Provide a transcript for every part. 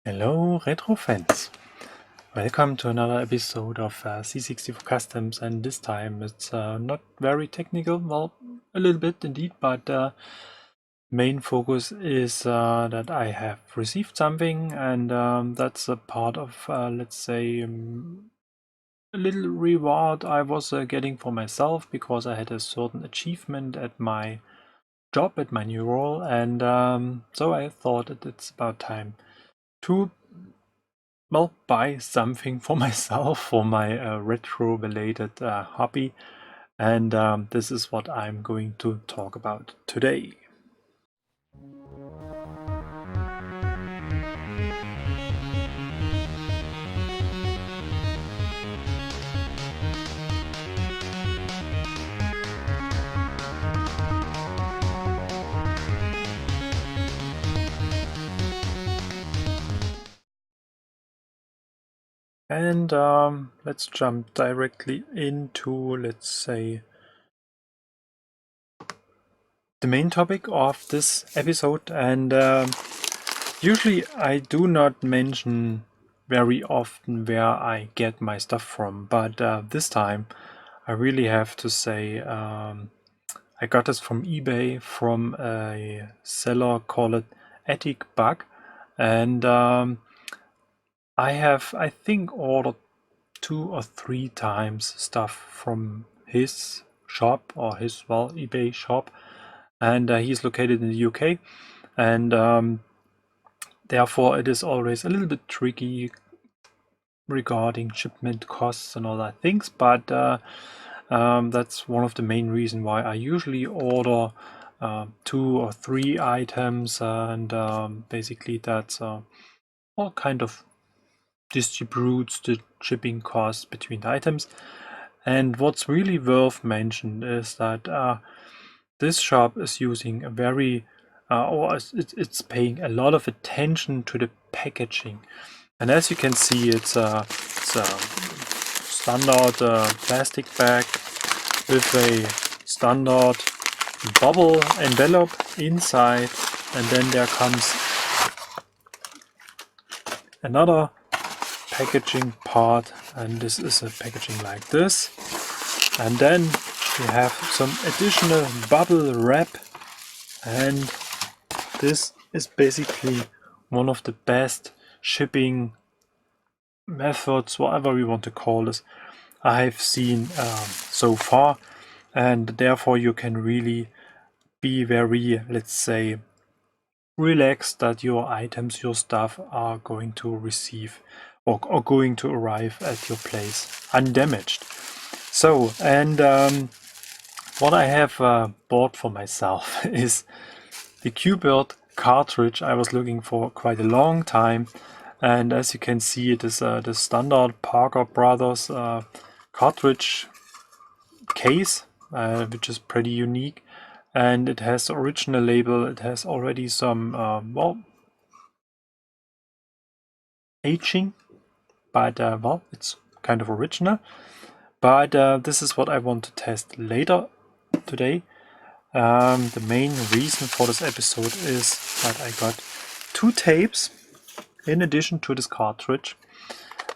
Hello retro fans, welcome to another episode of C64 Customs, and this time it's not very technical, well, a little bit indeed, but main focus is that I have received something, and that's a part of, let's say, a little reward I was getting for myself because I had a certain achievement at my job, at my new role, and so I thought that it's about time to buy something for myself for my retro related hobby, and this is what I'm going to talk about today. And let's jump directly into, let's say, the main topic of this episode. And usually I do not mention very often where I get my stuff from, but this time I really have to say I got this from eBay from a seller called theatticbug, and I have, I think, ordered 2 or 3 times stuff from his shop, or his, well, eBay shop, and he's located in the UK, and therefore it is always a little bit tricky regarding shipment costs and all that things, but that's one of the main reasons why I usually order 2 or 3 items, and basically that's all kind of distributes the shipping costs between the items. And what's really worth mention is that this shop is using a very or it's paying a lot of attention to the packaging. And as you can see, it's a standard plastic bag with a standard bubble envelope inside, and then there comes another packaging part, and this is a packaging like this, and then you have some additional bubble wrap, and this is basically one of the best shipping methods, whatever we want to call this, I've seen so far, and therefore you can really be very, let's say, relaxed that your items, your stuff are going to receive or going to arrive at your place undamaged. So, and what I have bought for myself is the Q-Bert cartridge I was looking for quite a long time, and as you can see, it is the standard Parker Brothers cartridge case, which is pretty unique, and it has the original label. It has already some well, aging, but well, it's kind of original. But this is what I want to test later today. The main reason for this episode is that I got 2 tapes in addition to this cartridge,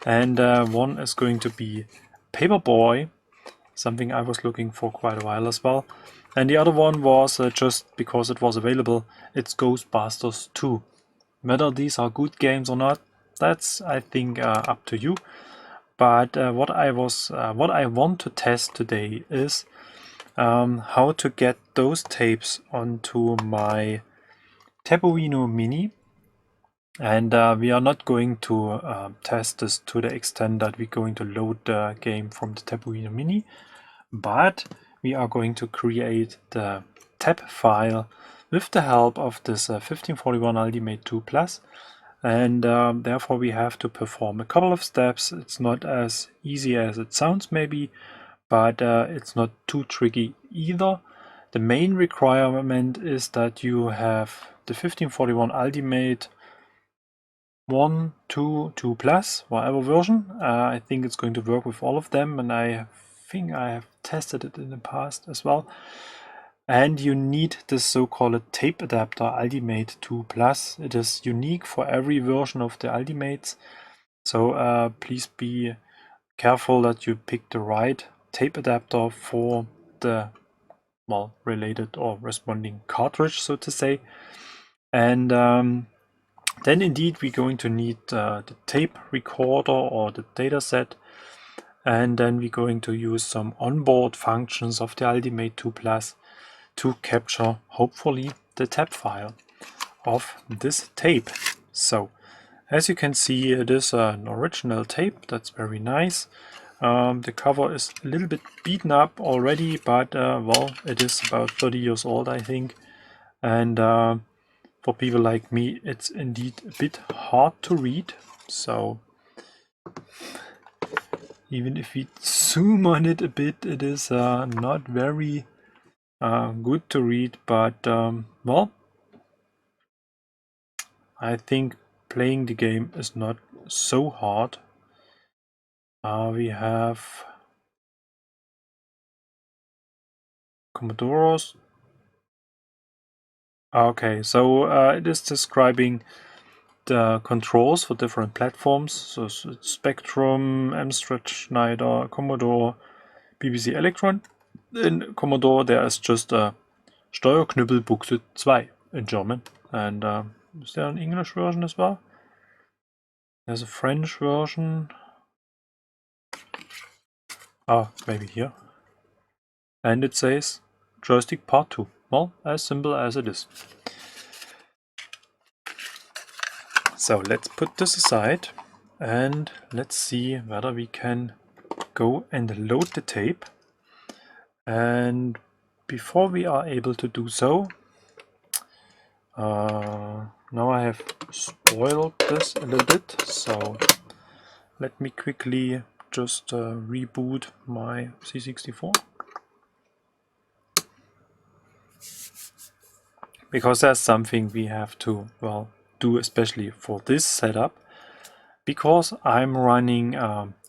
and one is going to be Paperboy, something I was looking for quite a while as well, and the other one was just because it was available, it's Ghostbusters 2. Whether these are good games or not, that's, I think, up to you. But what I want to test today is how to get those tapes onto my Tapuino Mini. And we are not going to test this to the extent that we're going to load the game from the Tapuino Mini, but we are going to create the tab file with the help of this 1541 Ultimate 2 Plus, and therefore we have to perform a couple of steps. It's not as easy as it sounds maybe, but it's not too tricky either. The main requirement is that you have the 1541 Ultimate 1, 2, 2 Plus, whatever version. I think it's going to work with all of them, and I think I have tested it in the past as well. And you need this so-called tape adapter Ultimate 2 Plus. It is unique for every version of the Ultimates. So please be careful that you pick the right tape adapter for the related or responding cartridge, so to say. And then indeed we're going to need the tape recorder or the dataset, and then we're going to use some onboard functions of the Ultimate 2 Plus to capture, hopefully, the tab file of this tape. So, as you can see, it is an original tape. That's very nice. The cover is a little bit beaten up already, but well, it is about 30 years old, I think. And for people like me, it's indeed a bit hard to read. So even if we zoom on it a bit, it is not very good to read, but well, I think playing the game is not so hard. We have Commodore's. Okay, so it is describing the controls for different platforms. So it's Spectrum, Amstrad, Schneider, Commodore, BBC Electron. In Commodore there is just a Steuerknüppel Buchse 2 in German. And is there an English version as well? There's a French version. Ah, maybe here. And it says joystick part 2. Well, as simple as it is. So let's put this aside and let's see whether we can go and load the tape. And before we are able to do so, now I have spoiled this a little bit, so let me quickly just reboot my C64. Because that's something we have to, well, do especially for this setup, because I'm running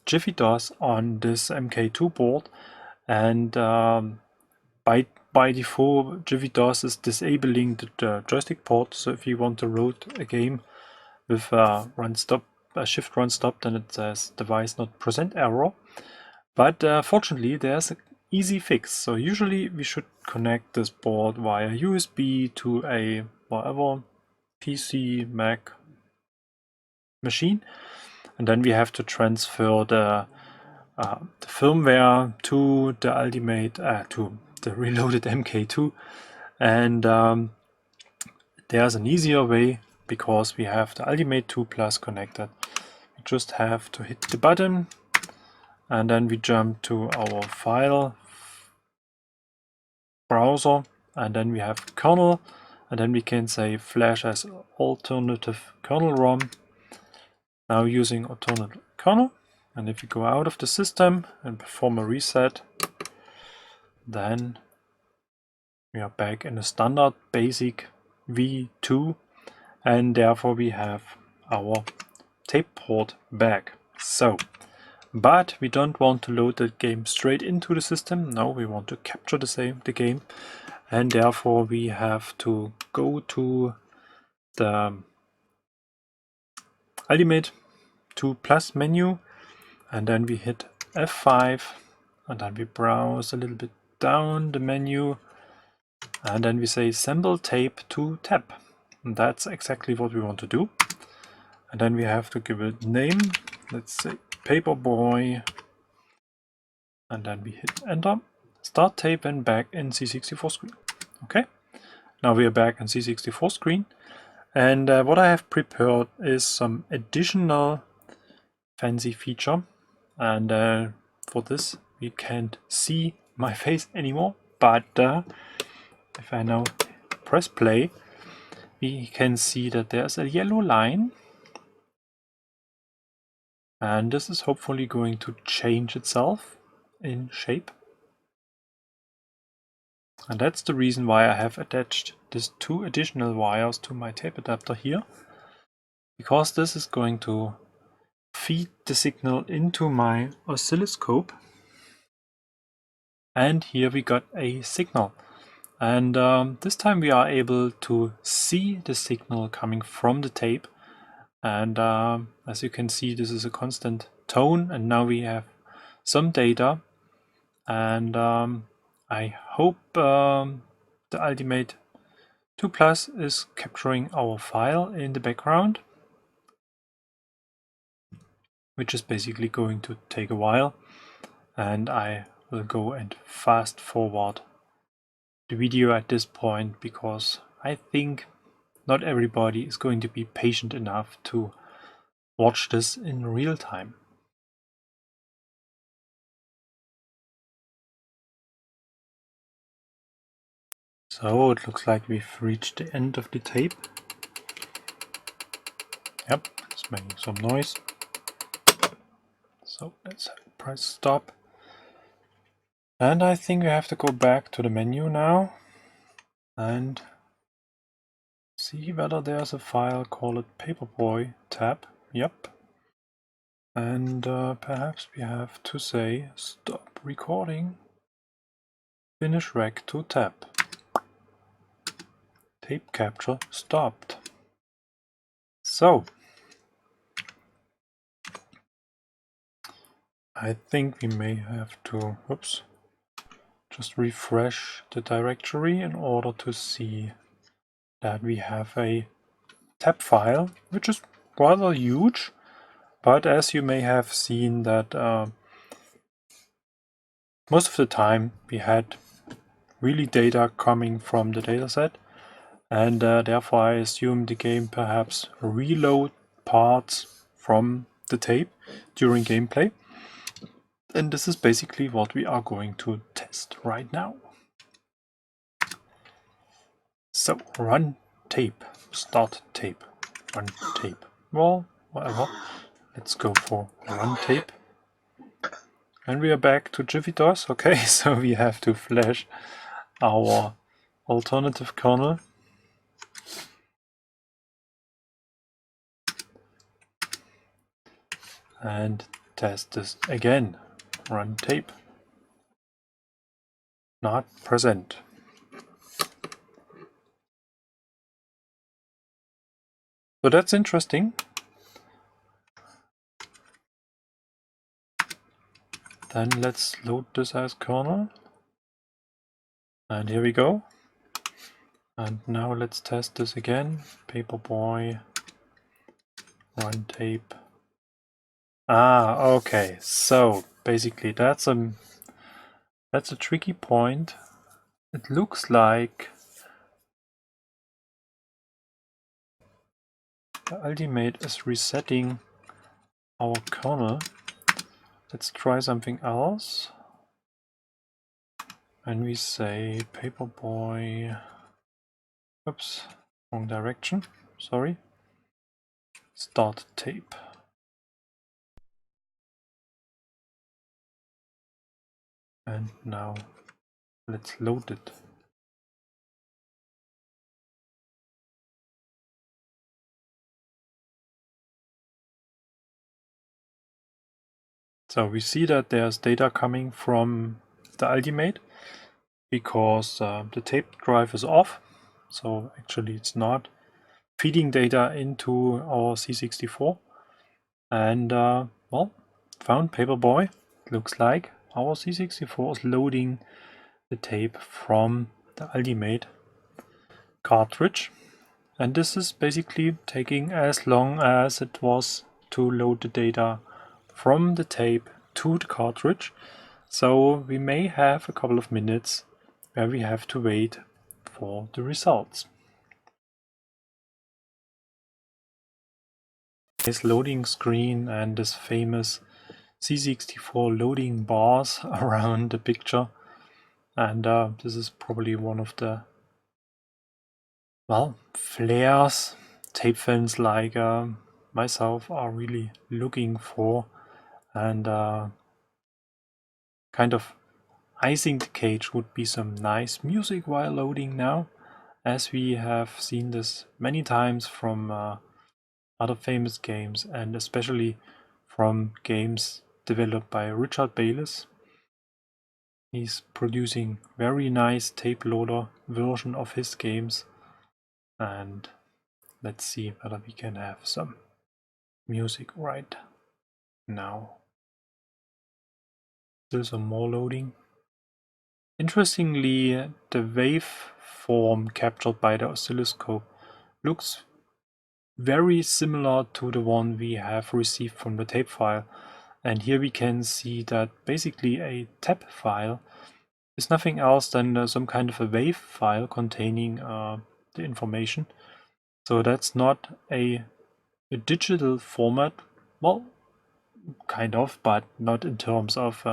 Jiffy DOS on this MK2 board, and by default Jiffy DOS is disabling the joystick port. So if you want to load a game with shift run stop, then it says device not present error. But fortunately there's an easy fix. So usually we should connect this board via USB to a whatever PC, Mac machine, and then we have to transfer the firmware to the Ultimate, to the reloaded MK2, and there's an easier way because we have the Ultimate 2 Plus connected. We just have to hit the button, and then we jump to our file browser, and then we have kernel, and then we can say flash as alternative kernel ROM. Now using alternative kernel, and if you go out of the system and perform a reset, then we are back in the standard basic V2, and therefore we have our tape port back. So, but we don't want to load the game straight into the system. No, we want to capture the game, and therefore we have to go to the Ultimate 2 Plus menu, and then we hit F5, and then we browse a little bit down the menu, and then we say assemble tape to tab. And that's exactly what we want to do. And then we have to give it name. Let's say Paperboy, and then we hit enter. Start tape and back in C64 screen. Okay, now we are back in C64 screen, and what I have prepared is some additional fancy feature, and for this we can't see my face anymore, but if I now press play, we can see that there's a yellow line, and this is hopefully going to change itself in shape. And that's the reason why I have attached these 2 additional wires to my tape adapter here, because this is going to feed the signal into my oscilloscope, and here we got a signal. And this time we are able to see the signal coming from the tape. And as you can see, this is a constant tone, and now we have some data. And I hope the Ultimate 2 Plus is capturing our file in the background, which is basically going to take a while. And I will go and fast forward the video at this point, because I think not everybody is going to be patient enough to watch this in real time. So it looks like we've reached the end of the tape. Yep, it's making some noise. So let's press stop. And I think we have to go back to the menu now and see whether there's a file called Paperboy tab. Yep. And perhaps we have to say stop recording, finish rec to tab. Tape capture stopped. So I think we may have to, oops, just refresh the directory in order to see that we have a tab file, which is rather huge. But as you may have seen that most of the time we had really data coming from the dataset, and therefore I assume the game perhaps reload parts from the tape during gameplay. And this is basically what we are going to test right now. So run tape, start tape, run tape. Well, whatever. Let's go for run tape. And we are back to JiffyDOS. Okay, so we have to flash our alternative kernel. And test this again. Run tape. Not present. So that's interesting. Then let's load this as kernel. And here we go. And now let's test this again. Paperboy, run tape. Ah, okay. So basically that's a tricky point. It looks like the Ultimate is resetting our kernel. Let's try something else. And we say Paperboy, oops, wrong direction, sorry. Start tape. And now let's load it. So we see that there's data coming from the Ultimate because the tape drive is off. So actually it's not feeding data into our C64. And well, found Paperboy. Looks like our C64 is loading the tape from the Ultimate cartridge. And this is basically taking as long as it was to load the data from the tape to the cartridge. So we may have a couple of minutes where we have to wait for the results. This loading screen and this famous C64 loading bars around the picture. And this is probably one of the, well, flares tape fans like myself are really looking for, and kind of icing the cage would be some nice music while loading now, as we have seen this many times from other famous games, and especially from games developed by Richard Bayless. He's producing very nice tape loader version of his games, and let's see whether we can have some music right now. Still some more loading. Interestingly, the waveform captured by the oscilloscope looks very similar to the one we have received from the tape file. And here we can see that basically a tap file is nothing else than some kind of a wave file containing the information. So that's not a digital format. Well, kind of, but not in terms of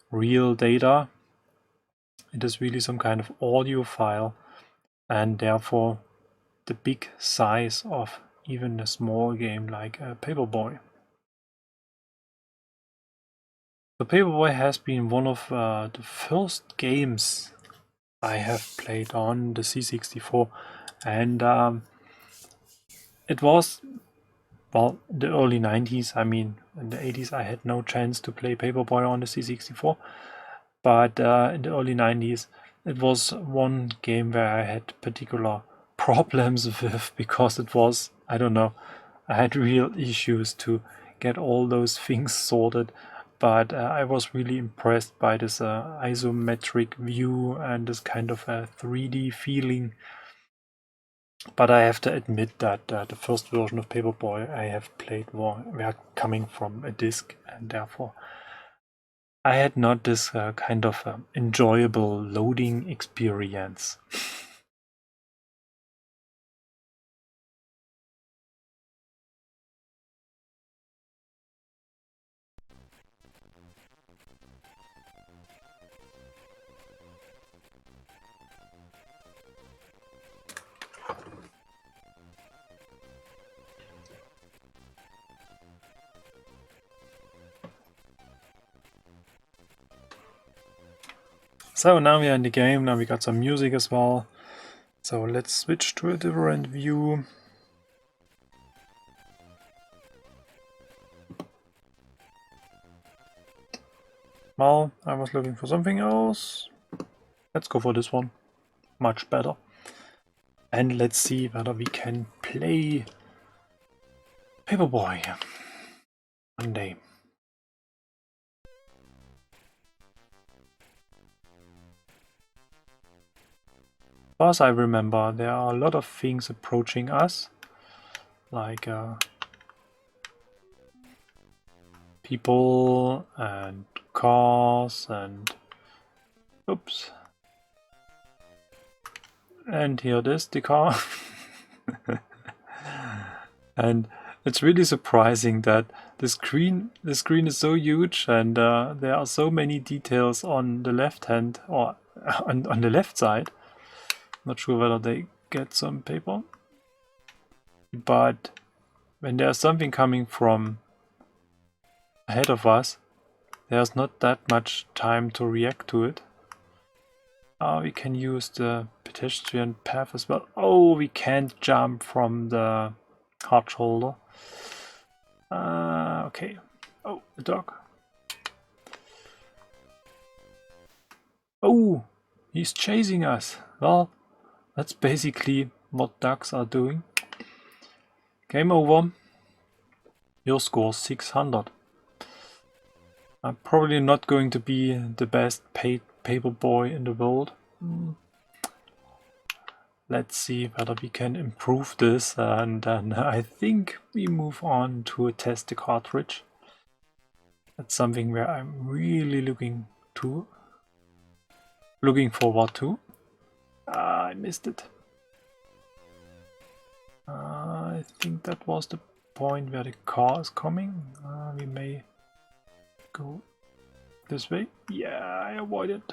real data. It is really some kind of audio file, and therefore the big size of even a small game like Paperboy. The Paperboy has been one of the first games I have played on the C64, and it was, well, the early 90s. I mean, in the 80s I had no chance to play Paperboy on the C64, but in the early 90s it was one game where I had particular problems with, because it was, I don't know, I had real issues to get all those things sorted. But I was really impressed by this isometric view and this kind of a 3D feeling. But I have to admit that the first version of Paperboy I have played were coming from a disc, and therefore I had not this kind of enjoyable loading experience. So now we are in the game, now we got some music as well. So let's switch to a different view. Well, I was looking for something else. Let's go for this one. Much better. And let's see whether we can play Paperboy one day. As I remember, there are a lot of things approaching us, like people and cars and oops. And here it is, the car. And it's really surprising that the screen is so huge, and there are so many details on the left hand, or on the left side. Not sure whether they get some paper, but when there's something coming from ahead of us, there's not that much time to react to it. We can use the pedestrian path as well. Oh, we can't jump from the hard shoulder. Okay. Oh, the dog. Oh, he's chasing us. Well, that's basically what ducks are doing. Game over. Your score 600. I'm probably not going to be the best paid Paperboy in the world. Let's see whether we can improve this, and then I think we move on to test the cartridge. That's something where I'm really looking forward to. I missed it. I think that was the point where the car is coming. We may go this way. Yeah, I avoided.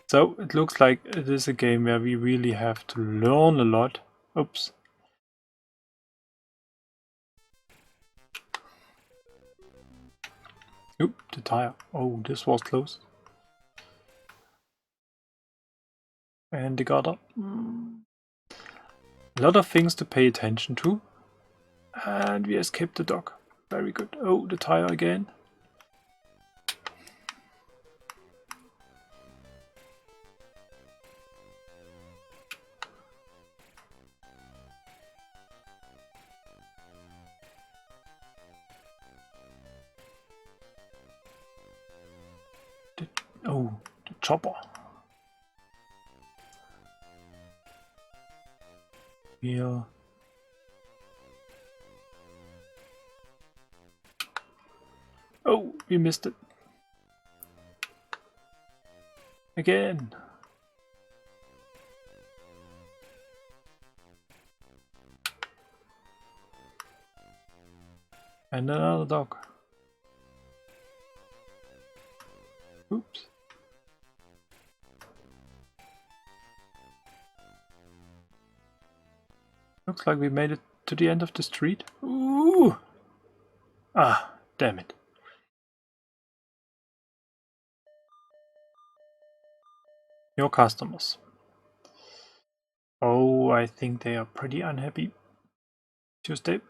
So it looks like it is a game where we really have to learn a lot. Oops. Oop, the tire. Oh, this was close. And the gutter. A lot of things to pay attention to. And we escaped the dog. Very good. Oh, the tire again. Oh, the chopper. Here. Oh, we missed it. Again. And another dog. Oops. Looks like we made it to the end of the street. Ooh! Ah, damn it. Your customers. Oh, I think they are pretty unhappy. Tuesday.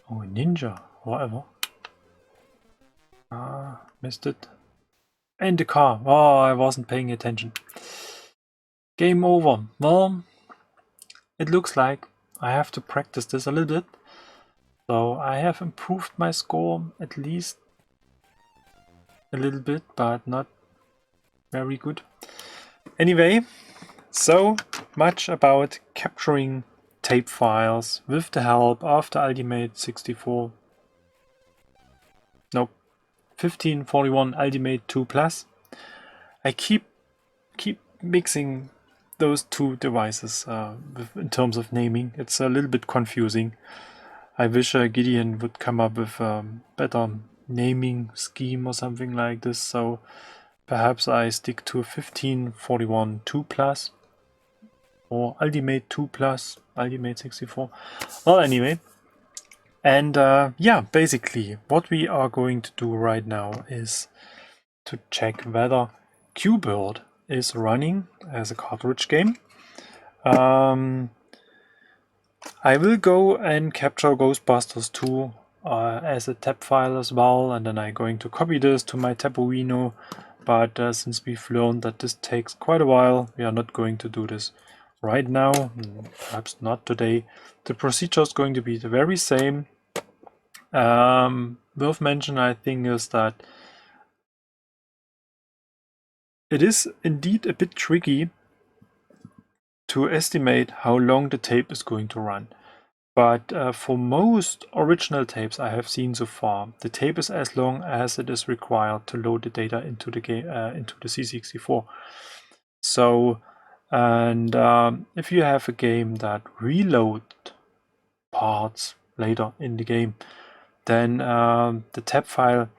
Oh, a ninja, whatever. Ah, missed it. And the car. Oh, I wasn't paying attention. Game over. Well, it looks like I have to practice this a little bit. So I have improved my score at least a little bit, but not very good. Anyway, so much about capturing tape files with the help of the Ultimate 64. Nope, 1541 Ultimate 2 Plus. I keep mixing those two devices in terms of naming. It's a little bit confusing. I wish Gideon would come up with a better naming scheme or something like this. So perhaps I stick to 1541 2 Plus or Ultimate 2 Plus, Ultimate 64. Well, anyway. And yeah, basically what we are going to do right now is to check whether Q-Bert is running as a cartridge game. I will go and capture Ghostbusters 2 as a tab file as well, and then I'm going to copy this to my Tapuino, but since we've learned that this takes quite a while, we are not going to do this right now, perhaps not today. The procedure is going to be the very same. Worth mention, I think, is that it is indeed a bit tricky to estimate how long the tape is going to run. But for most original tapes I have seen so far, the tape is as long as it is required to load the data into the game, into the C64. So, and if you have a game that reload parts later in the game, then the tab file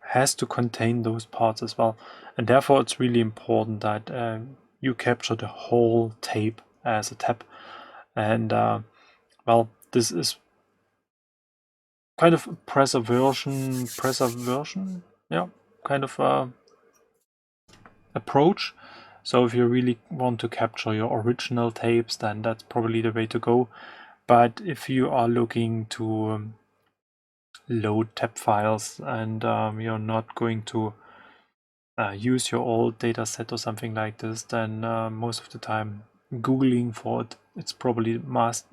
has to contain those parts as well. And therefore it's really important that you capture the whole tape as a tab. And well, this is kind of preservation, yeah, kind of approach. So if you really want to capture your original tapes, then that's probably the way to go. But if you are looking to load tab files and you're not going to use your old data set or something like this, then most of the time Googling for it, it's probably most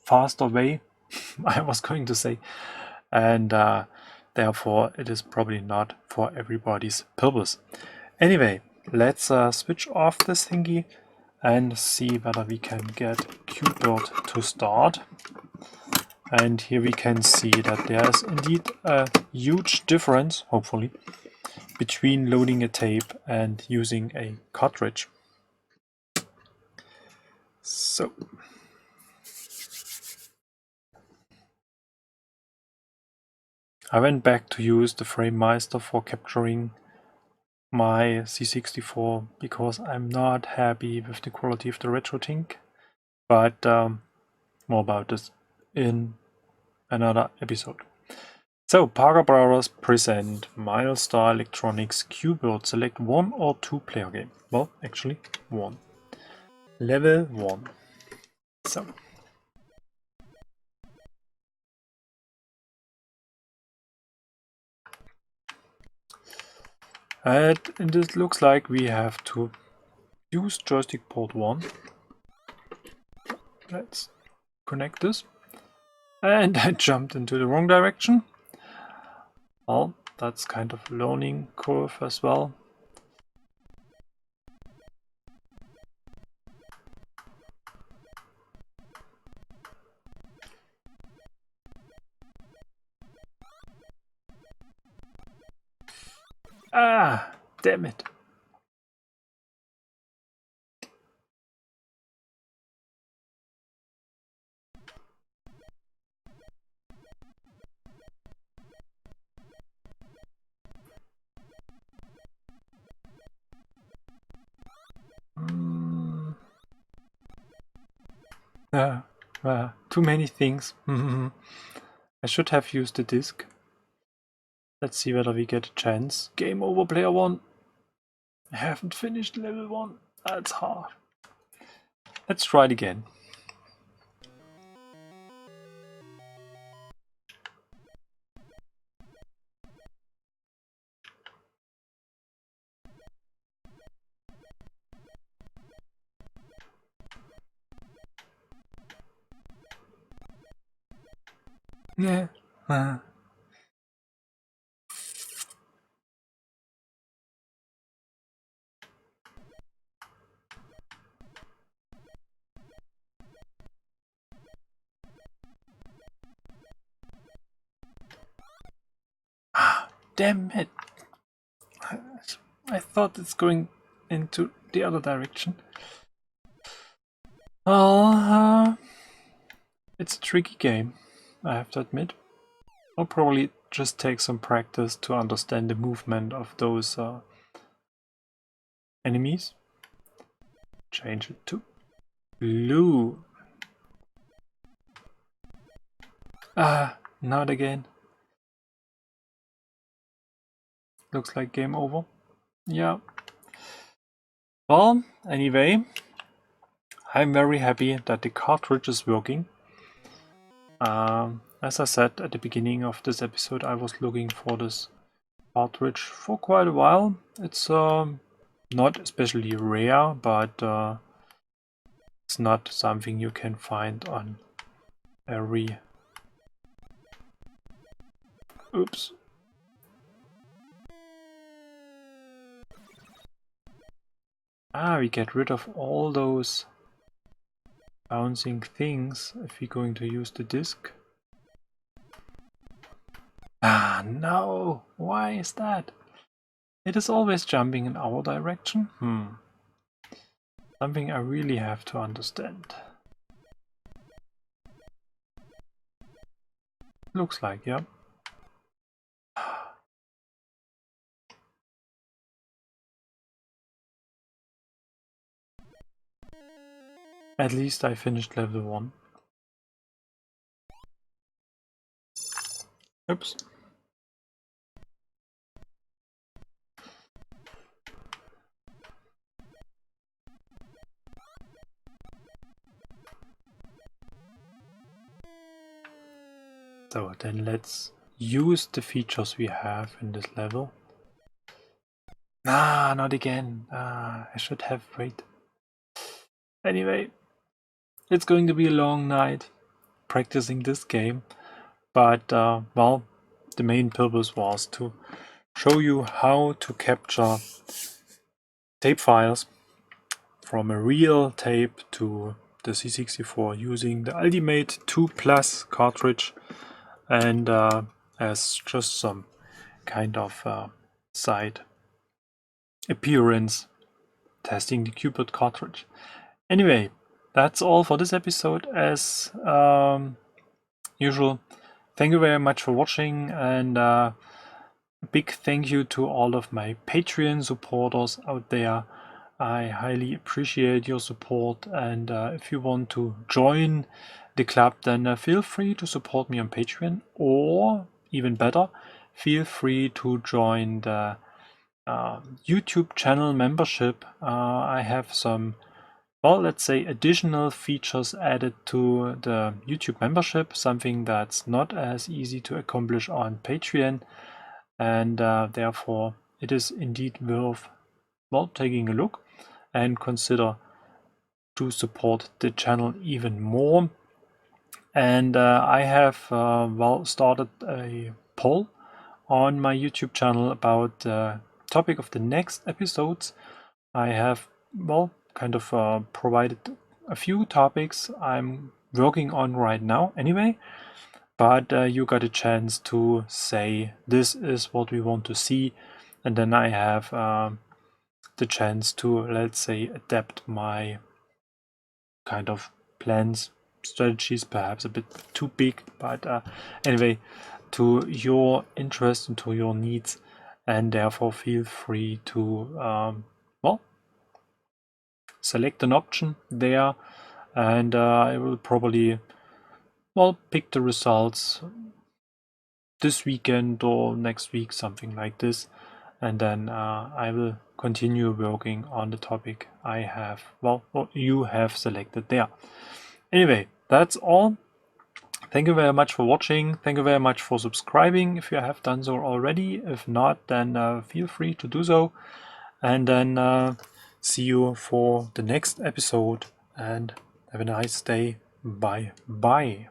faster way, I was going to say, and therefore it is probably not for everybody's purpose. Anyway, let's switch off this thingy and see whether we can get Q-Bert to start. And here we can see that there is indeed a huge difference, hopefully, between loading a tape and using a cartridge. So I went back to use the FrameMeister for capturing my C64 because I'm not happy with the quality of the RetroTink, but more about this in another episode. So, Parker Brothers present Milestar Electronics Q-Bert. Select 1 or 2 player game. Well, actually 1. Level 1. So. And it looks like we have to use joystick port 1. Let's connect this. And I jumped into the wrong direction. Well, that's kind of learning curve as well. Ah, damn it. Too many things. I should have used the disc. Let's see whether we get a chance. Game over, player 1. I haven't finished level 1. That's hard. Let's try it again. Yeah. Damn it. I thought it's going into the other direction. Well, it's a tricky game, I have to admit. I'll probably just take some practice to understand the movement of those enemies. Change it to blue. Not again. Looks like game over. Yeah. Well, anyway, I'm very happy that the cartridge is working. As I said at the beginning of this episode, I was looking for this cartridge for quite a while. It's not especially rare, but it's not something you can find on every... Oops. We get rid of all those bouncing things if we're going to use the disc. No! Why is that? It is always jumping in our direction? Something I really have to understand. Looks like, yeah. At least I finished level 1. Oops. So then let's use the features we have in this level. Not again. I should have waited. Anyway, it's going to be a long night practicing this game, but well, the main purpose was to show you how to capture tape files from a real tape to the C64 using the Ultimate 2 Plus cartridge, and as just some kind of side appearance testing the Cupid cartridge. Anyway, that's all for this episode. As usual, thank you very much for watching, and a big thank you to all of my Patreon supporters out there. I highly appreciate your support, and if you want to join the club, then feel free to support me on Patreon, or even better, feel free to join the YouTube channel membership. I have some, well, let's say additional features added to the YouTube membership, something that's not as easy to accomplish on Patreon, and therefore it is indeed worth, well, taking a look and consider to support the channel even more. And I have well, started a poll on my YouTube channel about the topic of the next episodes. I have, well, kind of provided a few topics I'm working on right now anyway, but you got a chance to say this is what we want to see, and then I have the chance to, let's say, adapt my kind of plans, strategies, perhaps a bit too big, but anyway, to your interest and to your needs, and therefore feel free to well, select an option there, and I will probably, well, pick the results this weekend or next week, something like this, and then I will continue working on the topic I have, well, or you have selected there. Anyway, that's all. Thank you very much for watching. Thank you very much for subscribing if you have done so already. If not, then feel free to do so. And then see you for the next episode, and have a nice day. Bye bye.